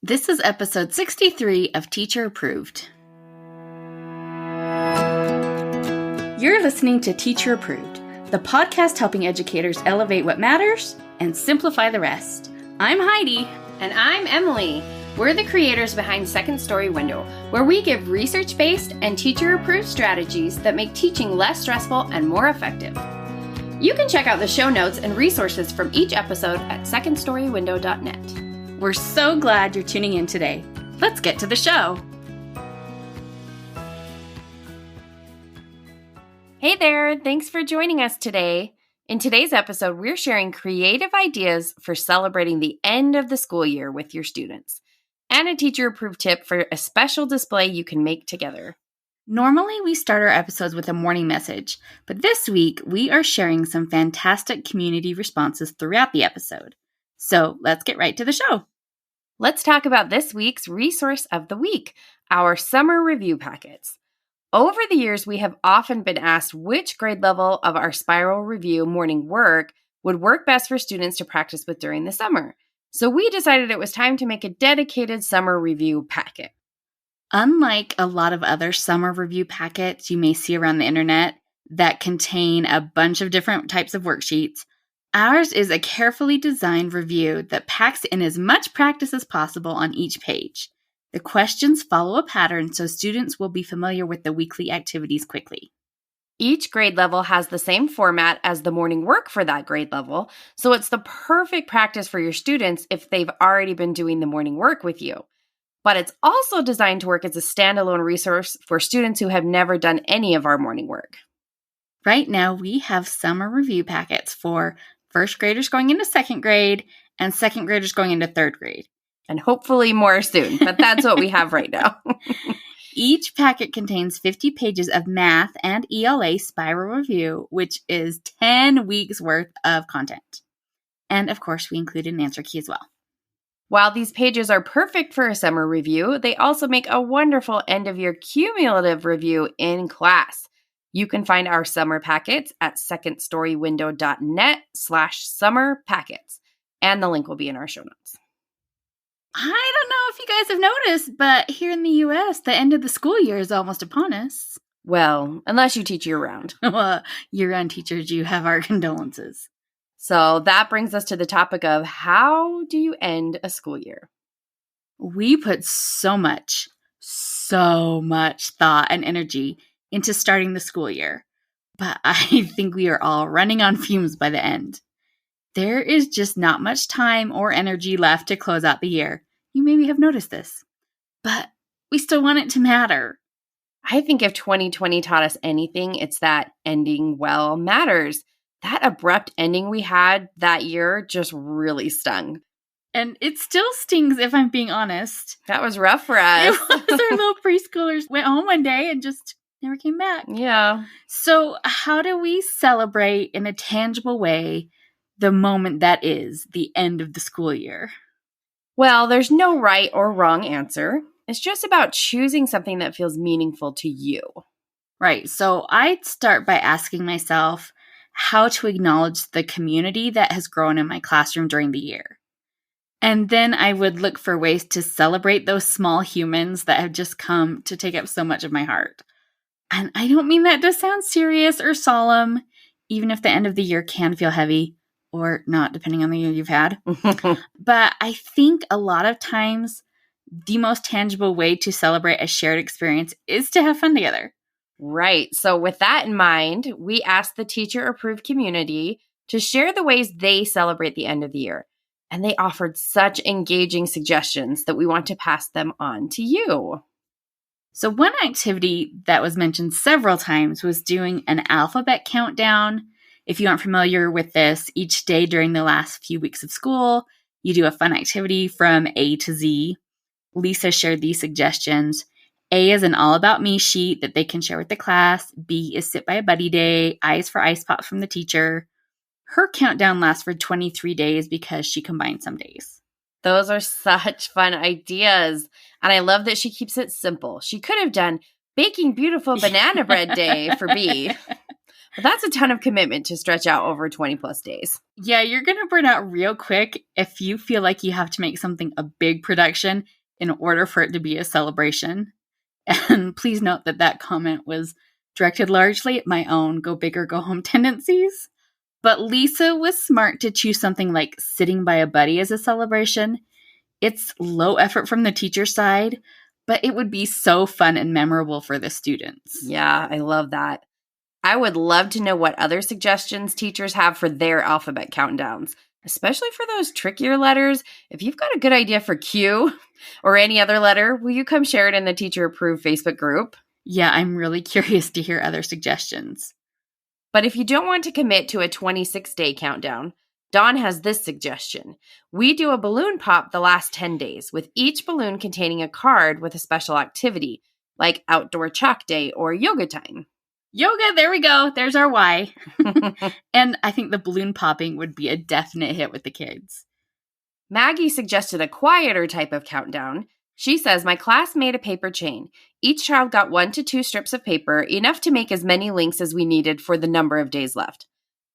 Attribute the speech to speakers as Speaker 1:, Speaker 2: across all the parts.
Speaker 1: This is episode 63 of Teacher Approved. You're listening to Teacher Approved, the podcast helping educators elevate what matters and simplify the rest. I'm Heidi.
Speaker 2: And I'm Emily. We're the creators behind Second Story Window, where we give research-based and teacher-approved strategies that make teaching less stressful and more effective. You can check out the show notes and resources from each episode at secondstorywindow.net.
Speaker 1: We're so glad you're tuning in today. Let's get to the show.
Speaker 2: Hey there, thanks for joining us today. In today's episode, we're sharing creative ideas for celebrating the end of the school year with your students, and a teacher-approved tip for a special display you can make together.
Speaker 1: Normally, we start our episodes with a morning message, but this week, we are sharing some fantastic community responses throughout the episode. So let's get right to the show.
Speaker 2: Let's talk about this week's resource of the week, our summer review packets. Over the years, we have often been asked which grade level of our Spiral Review morning work would work best for students to practice with during the summer. So we decided it was time to make a dedicated summer review packet.
Speaker 1: Unlike a lot of other summer review packets you may see around the internet that contain a bunch of different types of worksheets, ours is a carefully designed review that packs in as much practice as possible on each page. The questions follow a pattern so students will be familiar with the weekly activities quickly.
Speaker 2: Each grade level has the same format as the morning work for that grade level, so it's the perfect practice for your students if they've already been doing the morning work with you. But it's also designed to work as a standalone resource for students who have never done any of our morning work.
Speaker 1: Right now, we have summer review packets for first graders going into second grade and second graders going into third grade.
Speaker 2: And hopefully more soon, but that's what we have right now.
Speaker 1: Each packet contains 50 pages of math and ELA Spiral Review, which is 10 weeks worth of content. And of course, we include an answer key as well.
Speaker 2: While these pages are perfect for a summer review, they also make a wonderful end-of-year cumulative review in class. You can find our summer packets at secondstorywindow.net/summer packets, and the link will be in our show notes.
Speaker 1: I don't know if you guys have noticed, but here in the U.S., the end of the school year is almost upon us.
Speaker 2: Well, unless you teach year-round.
Speaker 1: Well, year-round teachers, you have our condolences.
Speaker 2: So that brings us to the topic of how do you end a school year?
Speaker 1: We put so much thought and energy into starting the school year, but I think we are all running on fumes by the end. There is just not much time or energy left to close out the year. You maybe have noticed this, but we still want it to matter.
Speaker 2: I think if 2020 taught us anything, it's that ending well matters. That abrupt ending we had that year just really stung.
Speaker 1: And it still stings, if I'm being honest.
Speaker 2: That was rough for us.
Speaker 1: It was. Our little preschoolers went home one day and just never came back.
Speaker 2: Yeah.
Speaker 1: So how do we celebrate in a tangible way the moment that is the end of the school year?
Speaker 2: Well, there's no right or wrong answer. It's just about choosing something that feels meaningful to you.
Speaker 1: Right. So I'd start by asking myself how to acknowledge the community that has grown in my classroom during the year. And then I would look for ways to celebrate those small humans that have just come to take up so much of my heart. And I don't mean that to sound serious or solemn, even if the end of the year can feel heavy. Or not, depending on the year you've had. But I think a lot of times the most tangible way to celebrate a shared experience is to have fun together.
Speaker 2: Right. So with that in mind, we asked the teacher-approved community to share the ways they celebrate the end of the year. And they offered such engaging suggestions that we want to pass them on to you.
Speaker 1: So one activity that was mentioned several times was doing an alphabet countdown. If you aren't familiar with this, each day during the last few weeks of school, you do a fun activity from A to Z. Lisa shared these suggestions. A is an all about me sheet that they can share with the class. B is sit by a buddy day. I is for ice pops from the teacher. Her countdown lasts for 23 days because she combined some days.
Speaker 2: Those are such fun ideas. And I love that she keeps it simple. She could have done baking beautiful banana bread day for B. That's a ton of commitment to stretch out over 20 plus days.
Speaker 1: Yeah, you're going to burn out real quick if you feel like you have to make something a big production in order for it to be a celebration. And please note that that comment was directed largely at my own go big or go home tendencies. But Lisa was smart to choose something like sitting by a buddy as a celebration. It's low effort from the teacher side, but it would be so fun and memorable for the students.
Speaker 2: Yeah, I love that. I would love to know what other suggestions teachers have for their alphabet countdowns, especially for those trickier letters. If you've got a good idea for Q or any other letter, will you come share it in the teacher-approved Facebook group?
Speaker 1: Yeah, I'm really curious to hear other suggestions.
Speaker 2: But if you don't want to commit to a 26-day countdown, Dawn has this suggestion. We do a balloon pop the last 10 days, with each balloon containing a card with a special activity, like outdoor chalk day or yoga time.
Speaker 1: Yoga, there we go. There's our why. And I think the balloon popping would be a definite hit with the kids.
Speaker 2: Maggie suggested a quieter type of countdown. She says, my class made a paper chain. Each child got 1 to 2 strips of paper, enough to make as many links as we needed for the number of days left.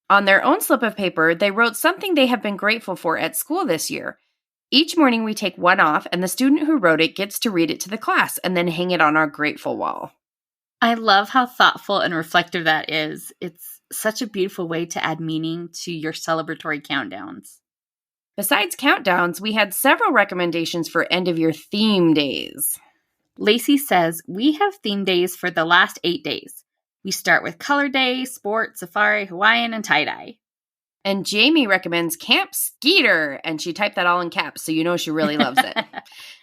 Speaker 2: On their own slip of paper, they wrote something they have been grateful for at school this year. Each morning we take one off, and the student who wrote it gets to read it to the class and then hang it on our grateful wall.
Speaker 1: I love how thoughtful and reflective that is. It's such a beautiful way to add meaning to your celebratory countdowns.
Speaker 2: Besides countdowns, we had several recommendations for end-of-year theme days.
Speaker 1: Lacey says, we have theme days for the last 8 days. We start with Color Day, Sport, Safari, Hawaiian, and Tie-Dye.
Speaker 2: And Jamie recommends Camp Skeeter, and she typed that all in caps, so you know she really loves it.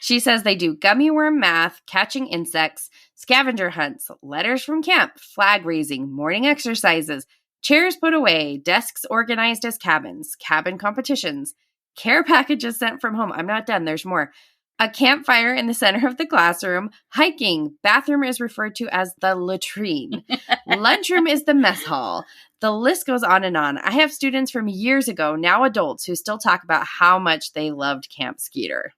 Speaker 2: She says they do gummy worm math, catching insects, scavenger hunts, letters from camp, flag raising, morning exercises, chairs put away, desks organized as cabins, cabin competitions, care packages sent from home. I'm not done. There's more. A campfire in the center of the classroom, hiking, bathroom is referred to as the latrine, lunchroom is the mess hall. The list goes on and on. I have students from years ago, now adults, who still talk about how much they loved Camp Skeeter.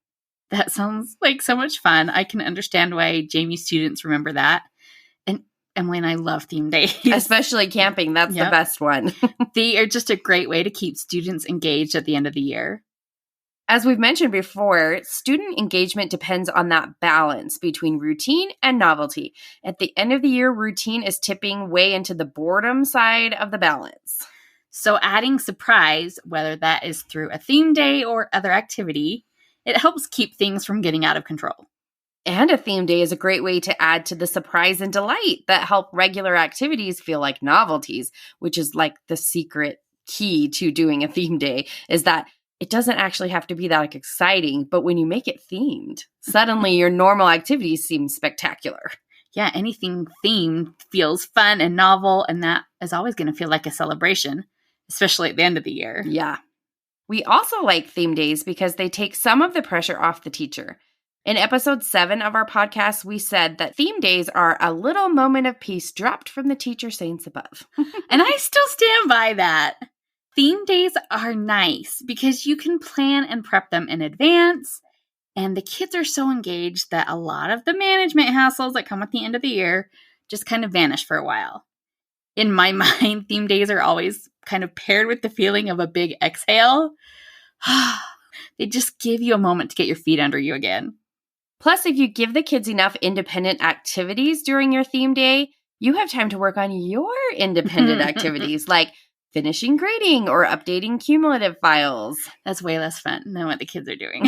Speaker 1: That sounds like so much fun. I can understand why Jamie's students remember that. And Emily and I love theme days.
Speaker 2: Especially camping. That's the best one.
Speaker 1: They are just a great way to keep students engaged at the end of the year.
Speaker 2: As we've mentioned before, student engagement depends on that balance between routine and novelty. At the end of the year, routine is tipping way into the boredom side of the balance.
Speaker 1: So adding surprise, whether that is through a theme day or other activity, it helps keep things from getting out of control.
Speaker 2: And a theme day is a great way to add to the surprise and delight that help regular activities feel like novelties, which is like the secret key to doing a theme day, is that it doesn't actually have to be that exciting, but when you make it themed, suddenly your normal activities seem spectacular.
Speaker 1: Yeah, anything themed feels fun and novel, and that is always going to feel like a celebration, especially at the end of the year.
Speaker 2: Yeah. We also like theme days because they take some of the pressure off the teacher. In episode 7 of our podcast, we said that theme days are a little moment of peace dropped from the teacher saints above.
Speaker 1: And I still stand by that. Theme days are nice because you can plan and prep them in advance, and the kids are so engaged that a lot of the management hassles that come at the end of the year just kind of vanish for a while. In my mind, theme days are always kind of paired with the feeling of a big exhale. They just give you a moment to get your feet under you again.
Speaker 2: Plus, if you give the kids enough independent activities during your theme day, you have time to work on your independent activities like finishing grading or updating cumulative files.
Speaker 1: That's way less fun than what the kids are doing.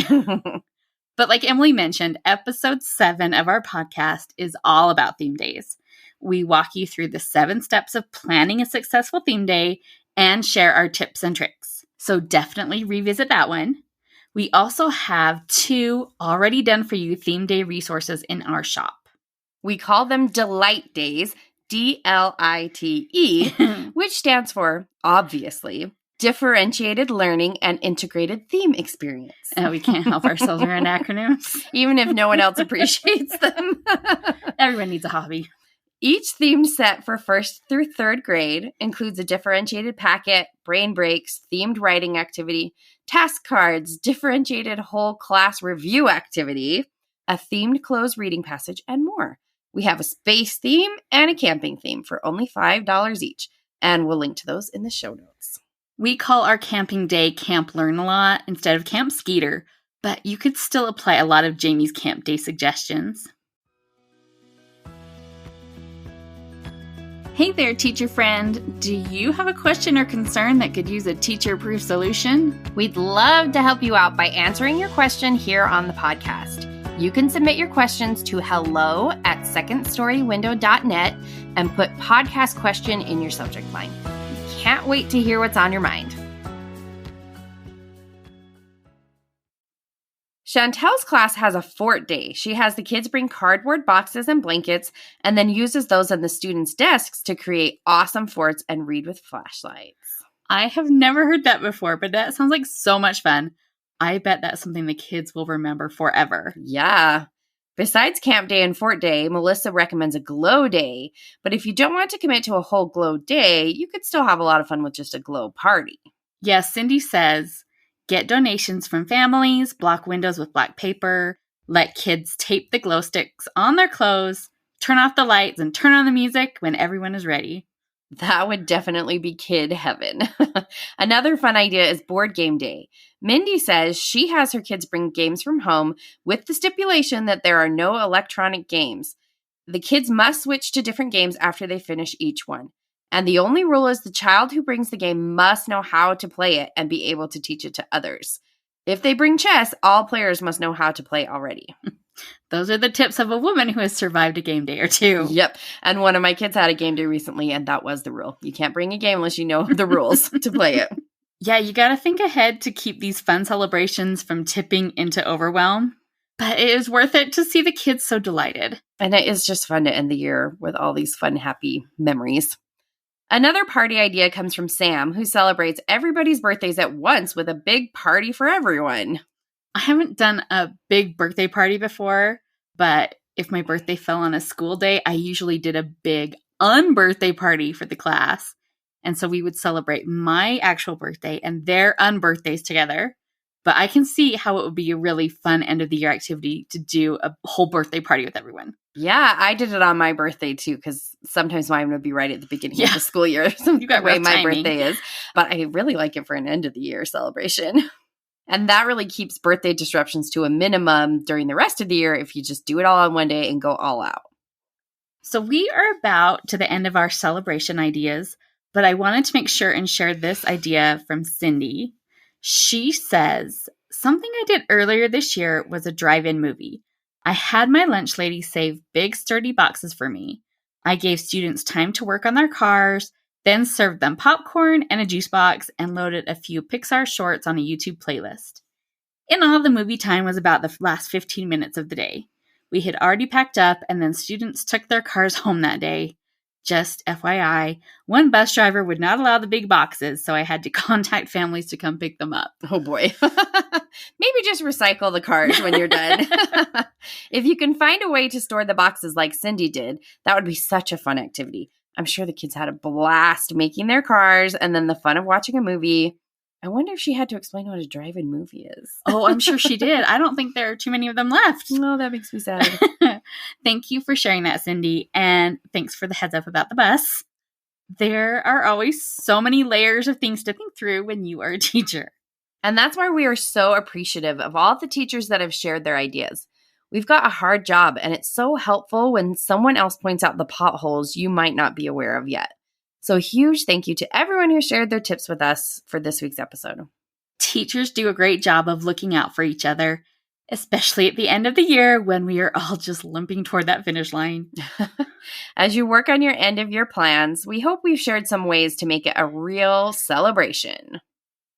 Speaker 1: But like Emily mentioned, episode 7 of our podcast is all about theme days. We walk you through the 7 steps of planning a successful theme day and share our tips and tricks. So definitely revisit that one. We also have 2 already done for you theme day resources in our shop.
Speaker 2: We call them Delight Days, DLITE, which stands for, obviously, Differentiated Learning and Integrated Theme Experience.
Speaker 1: We can't help ourselves around acronyms.
Speaker 2: Even if no one else appreciates them.
Speaker 1: Everyone needs a hobby.
Speaker 2: Each themed set for 1st through 3rd grade includes a differentiated packet, brain breaks, themed writing activity, task cards, differentiated whole class review activity, a themed closed reading passage, and more. We have a space theme and a camping theme for only $5 each. and we'll link to those in the show notes.
Speaker 1: We call our camping day Camp Learn a Lot instead of Camp Skeeter, but you could still apply a lot of Jamie's camp day suggestions. Hey there, teacher friend. Do you have a question or concern that could use a teacher-proof solution?
Speaker 2: We'd love to help you out by answering your question here on the podcast. You can submit your questions to hello@secondstorywindow.net and put podcast question in your subject line. Can't wait to hear what's on your mind. Chantel's class has a fort day. She has the kids bring cardboard boxes and blankets and then uses those on the students' desks to create awesome forts and read with flashlights.
Speaker 1: I have never heard that before, but that sounds like so much fun. I bet that's something the kids will remember forever.
Speaker 2: Yeah. Besides camp day and fort day, Melissa recommends a glow day. But if you don't want to commit to a whole glow day, you could still have a lot of fun with just a glow party.
Speaker 1: Yes, Cindy says, get donations from families, block windows with black paper, let kids tape the glow sticks on their clothes, turn off the lights, and turn on the music when everyone is ready.
Speaker 2: That would definitely be kid heaven. Another fun idea is board game day. Mindy says she has her kids bring games from home with the stipulation that there are no electronic games. The kids must switch to different games after they finish each one. And the only rule is the child who brings the game must know how to play it and be able to teach it to others. If they bring chess, all players must know how to play already.
Speaker 1: Those are the tips of a woman who has survived a game day or two.
Speaker 2: Yep. And one of my kids had a game day recently, and that was the rule. You can't bring a game unless you know the rules to play it.
Speaker 1: Yeah, you got to think ahead to keep these fun celebrations from tipping into overwhelm. But it is worth it to see the kids so delighted.
Speaker 2: And it is just fun to end the year with all these fun, happy memories. Another party idea comes from Sam, who celebrates everybody's birthdays at once with a big party for everyone.
Speaker 1: I haven't done a big birthday party before, but if my birthday fell on a school day, I usually did a big unbirthday party for the class. And so we would celebrate my actual birthday and their unbirthdays together. But I can see how it would be a really fun end of the year activity to do a whole birthday party with everyone.
Speaker 2: Yeah, I did it on my birthday too, because sometimes mine would be right at the beginning of the school year. So
Speaker 1: You got
Speaker 2: the way
Speaker 1: rough
Speaker 2: my
Speaker 1: timing.
Speaker 2: birthday is. But I really like it for an end of the year celebration. And that really keeps birthday disruptions to a minimum during the rest of the year if you just do it all on one day and go all out.
Speaker 1: So we are about to the end of our celebration ideas, but I wanted to make sure and share this idea from Cindy. She says, something I did earlier this year was a drive-in movie. I had my lunch lady save big sturdy boxes for me. I gave students time to work on their cars, then served them popcorn and a juice box and loaded a few Pixar shorts on a YouTube playlist. In all, the movie time was about the last 15 minutes of the day. We had already packed up and then students took their cars home that day. Just FYI, one bus driver would not allow the big boxes, so I had to contact families to come pick them up.
Speaker 2: Oh boy. Maybe just recycle the cars when you're done. If you can find a way to store the boxes like Cindy did, that would be such a fun activity. I'm sure the kids had a blast making their cars and then the fun of watching a movie. I wonder if she had to explain what a drive-in movie is.
Speaker 1: Oh, I'm sure she did. I don't think there are too many of them left.
Speaker 2: No, that makes me sad.
Speaker 1: Thank you for sharing that, Cindy. And thanks for the heads up about the bus. There are always so many layers of things to think through when you are a teacher.
Speaker 2: And that's why we are so appreciative of all the teachers that have shared their ideas. We've got a hard job, and it's so helpful when someone else points out the potholes you might not be aware of yet. So a huge thank you to everyone who shared their tips with us for this week's episode.
Speaker 1: Teachers do a great job of looking out for each other, especially at the end of the year when we are all just limping toward that finish line.
Speaker 2: As you work on your end of year plans, we hope we've shared some ways to make it a real celebration.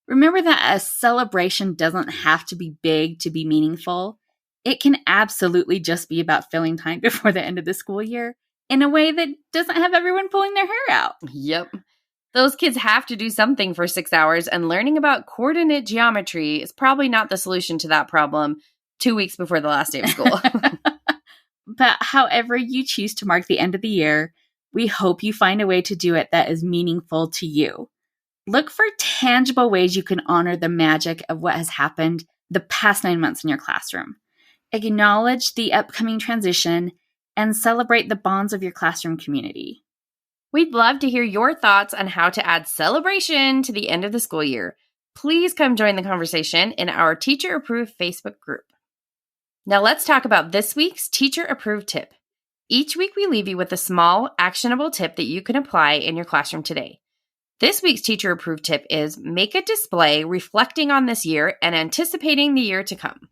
Speaker 1: Remember that a celebration doesn't have to be big to be meaningful. It can absolutely just be about filling time before the end of the school year in a way that doesn't have everyone pulling their hair out.
Speaker 2: Yep. Those kids have to do something for 6 hours, and learning about coordinate geometry is probably not the solution to that problem 2 weeks before the last day of school.
Speaker 1: But however you choose to mark the end of the year, we hope you find a way to do it that is meaningful to you. Look for tangible ways you can honor the magic of what has happened the past 9 months in your classroom. Acknowledge the upcoming transition and celebrate the bonds of your classroom community.
Speaker 2: We'd love to hear your thoughts on how to add celebration to the end of the school year. Please come join the conversation in our Teacher Approved Facebook group. Now let's talk about this week's Teacher Approved tip. Each week we leave you with a small, actionable tip that you can apply in your classroom today. This week's Teacher Approved tip is make a display reflecting on this year and anticipating the year to come.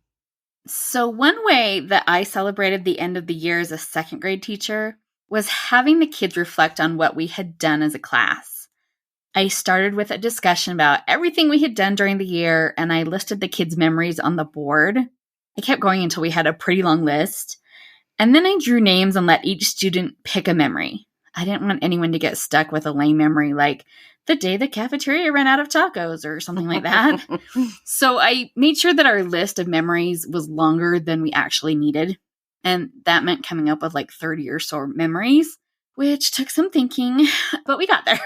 Speaker 1: So one way that I celebrated the end of the year as a second grade teacher was having the kids reflect on what we had done as a class. I started with a discussion about everything we had done during the year, and I listed the kids' memories on the board. I kept going until we had a pretty long list. And then I drew names and let each student pick a memory. I didn't want anyone to get stuck with a lame memory like the day the cafeteria ran out of tacos or something like that. So I made sure that our list of memories was longer than we actually needed. And that meant coming up with like 30 or so memories, which took some thinking, but we got there.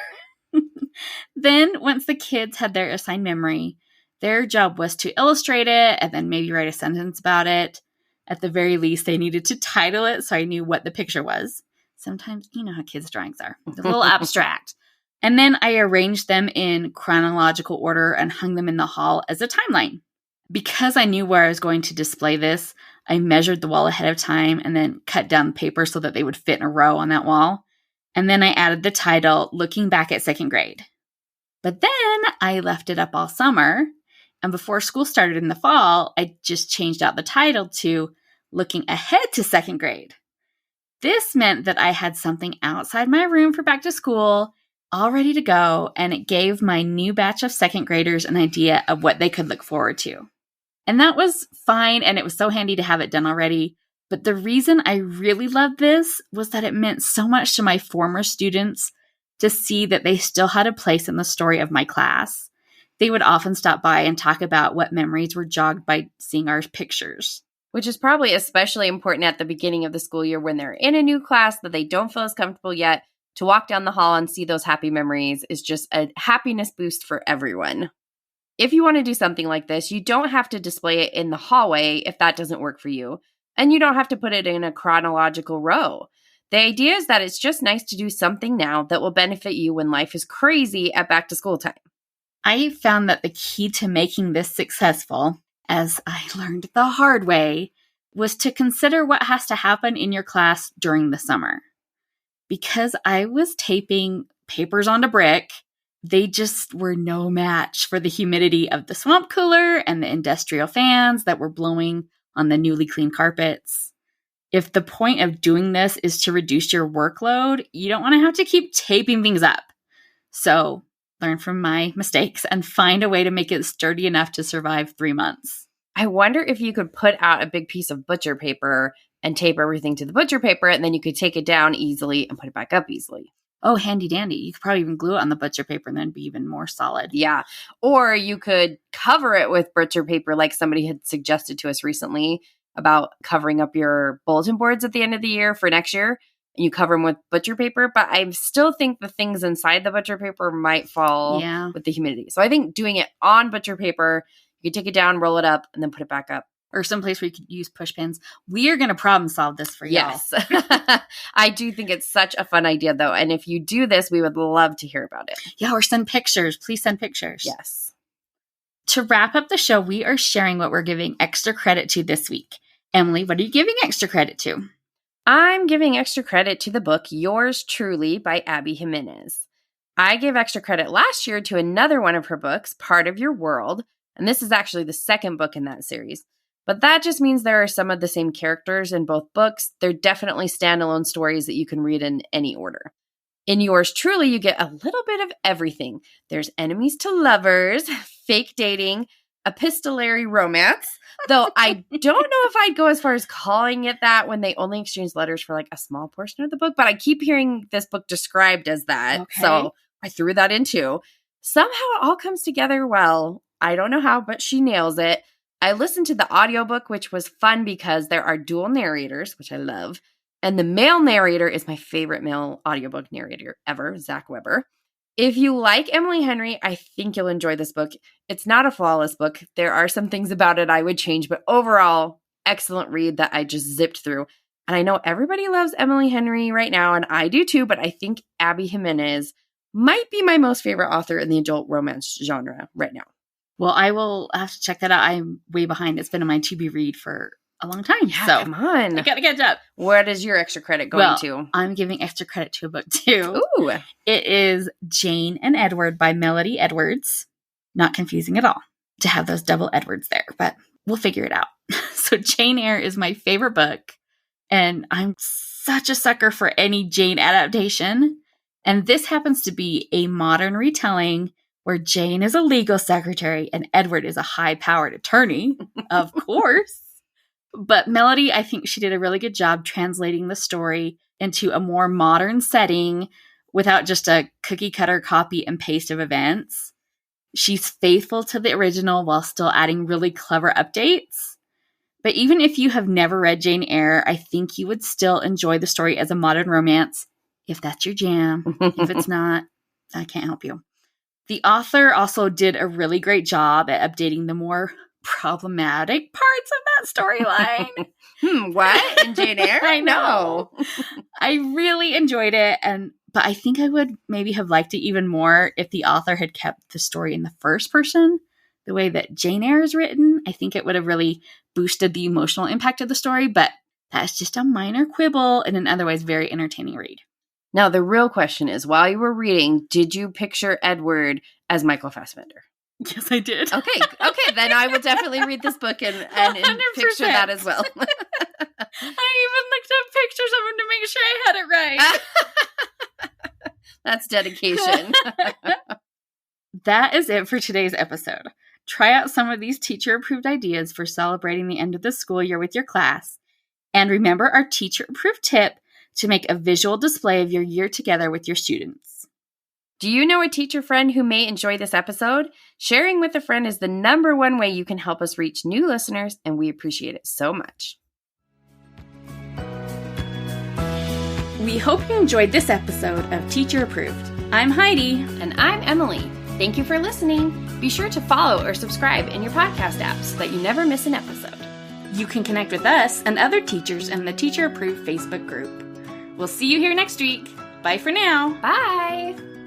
Speaker 1: Then once the kids had their assigned memory, their job was to illustrate it and then maybe write a sentence about it. At the very least, they needed to title it so I knew what the picture was. Sometimes, you know how kids' drawings are. They're a little abstract. And then I arranged them in chronological order and hung them in the hall as a timeline. Because I knew where I was going to display this, I measured the wall ahead of time and then cut down the paper so that they would fit in a row on that wall. And then I added the title, Looking Back at Second Grade. But then I left it up all summer. And before school started in the fall, I just changed out the title to Looking Ahead to Second Grade. This meant that I had something outside my room for back to school, all ready to go, and it gave my new batch of second graders an idea of what they could look forward to. And that was fine, and it was so handy to have it done already. But the reason I really loved this was that it meant so much to my former students to see that they still had a place in the story of my class. They would often stop by and talk about what memories were jogged by seeing our pictures.
Speaker 2: Which is probably especially important at the beginning of the school year when they're in a new class that they don't feel as comfortable yet. To walk down the hall and see those happy memories is just a happiness boost for everyone. If you want to do something like this, you don't have to display it in the hallway if that doesn't work for you. And you don't have to put it in a chronological row. The idea is that it's just nice to do something now that will benefit you when life is crazy at back to school time.
Speaker 1: I found that the key to making this successful, as I learned the hard way, was to consider what has to happen in your class during the summer. Because I was taping papers onto brick, they just were no match for the humidity of the swamp cooler and the industrial fans that were blowing on the newly cleaned carpets. If the point of doing this is to reduce your workload, you don't want to have to keep taping things up. So learn from my mistakes and find a way to make it sturdy enough to survive 3 months.
Speaker 2: I wonder if you could put out a big piece of butcher paper and tape everything to the butcher paper, and then you could take it down easily and put it back up easily.
Speaker 1: Oh, handy dandy. You could probably even glue it on the butcher paper and then be even more solid.
Speaker 2: Yeah. Or you could cover it with butcher paper like somebody had suggested to us recently about covering up your bulletin boards at the end of the year for next year. And you cover them with butcher paper. But I still think the things inside the butcher paper might fall with the humidity. So I think doing it on butcher paper, you could take it down, roll it up, and then put it back up.
Speaker 1: Or someplace where you could use push pins. We are going to problem solve this for y'all.
Speaker 2: Yes. I do think it's such a fun idea, though. And if you do this, we would love to hear about it.
Speaker 1: Yeah, or send pictures. Please send pictures.
Speaker 2: Yes.
Speaker 1: To wrap up the show, we are sharing what we're giving extra credit to this week. Emily, what are you giving extra credit to?
Speaker 2: I'm giving extra credit to the book Yours Truly by Abby Jimenez. I gave extra credit last year to another one of her books, Part of Your World. And this is actually the second book in that series. But that just means there are some of the same characters in both books. They're definitely standalone stories that you can read in any order. In Yours Truly, you get a little bit of everything. There's enemies to lovers, fake dating, epistolary romance, though I don't know if I'd go as far as calling it that when they only exchange letters for like a small portion of the book, but I keep hearing this book described as that. Okay. So I threw that in too. Somehow it all comes together well. I don't know how, but she nails it. I listened to the audiobook, which was fun because there are dual narrators, which I love. And the male narrator is my favorite male audiobook narrator ever, Zach Weber. If you like Emily Henry, I think you'll enjoy this book. It's not a flawless book. There are some things about it I would change, but overall, excellent read that I just zipped through. And I know everybody loves Emily Henry right now, and I do too, but I think Abby Jimenez might be my most favorite author in the adult romance genre right now.
Speaker 1: Well, I will have to check that out. I'm way behind. It's been on my to-be read for a long time.
Speaker 2: Yeah,
Speaker 1: so
Speaker 2: come on.
Speaker 1: I got to catch up.
Speaker 2: What is your extra credit going to?
Speaker 1: I'm giving extra credit to a book too.
Speaker 2: Ooh.
Speaker 1: It is Jane and Edward by Melody Edwards. Not confusing at all to have those double Edwards there, but we'll figure it out. So Jane Eyre is my favorite book, and I'm such a sucker for any Jane adaptation. And this happens to be a modern retelling where Jane is a legal secretary and Edward is a high-powered attorney, of course. But Melody, I think she did a really good job translating the story into a more modern setting without just a cookie-cutter copy and paste of events. She's faithful to the original while still adding really clever updates. But even if you have never read Jane Eyre, I think you would still enjoy the story as a modern romance, if that's your jam. If it's not, I can't help you. The author also did a really great job at updating the more problematic parts of that storyline.
Speaker 2: What? In Jane Eyre?
Speaker 1: I know. I really enjoyed it, but I think I would maybe have liked it even more if the author had kept the story in the first person. The way that Jane Eyre is written, I think it would have really boosted the emotional impact of the story, but that's just a minor quibble in an otherwise very entertaining read.
Speaker 2: Now, the real question is, while you were reading, did you picture Edward as Michael Fassbender?
Speaker 1: Yes, I did.
Speaker 2: Okay, then I will definitely read this book and picture that as well.
Speaker 1: I even looked up pictures of him to make sure I had it right.
Speaker 2: That's dedication.
Speaker 1: That is it for today's episode. Try out some of these teacher-approved ideas for celebrating the end of the school year with your class. And remember our teacher-approved tip to make a visual display of your year together with your students.
Speaker 2: Do you know a teacher friend who may enjoy this episode? Sharing with a friend is the #1 way you can help us reach new listeners, and we appreciate it so much.
Speaker 1: We hope you enjoyed this episode of Teacher Approved. I'm Heidi.
Speaker 2: And I'm Emily. Thank you for listening. Be sure to follow or subscribe in your podcast app so that you never miss an episode.
Speaker 1: You can connect with us and other teachers in the Teacher Approved Facebook group. We'll see you here next week. Bye for now.
Speaker 2: Bye.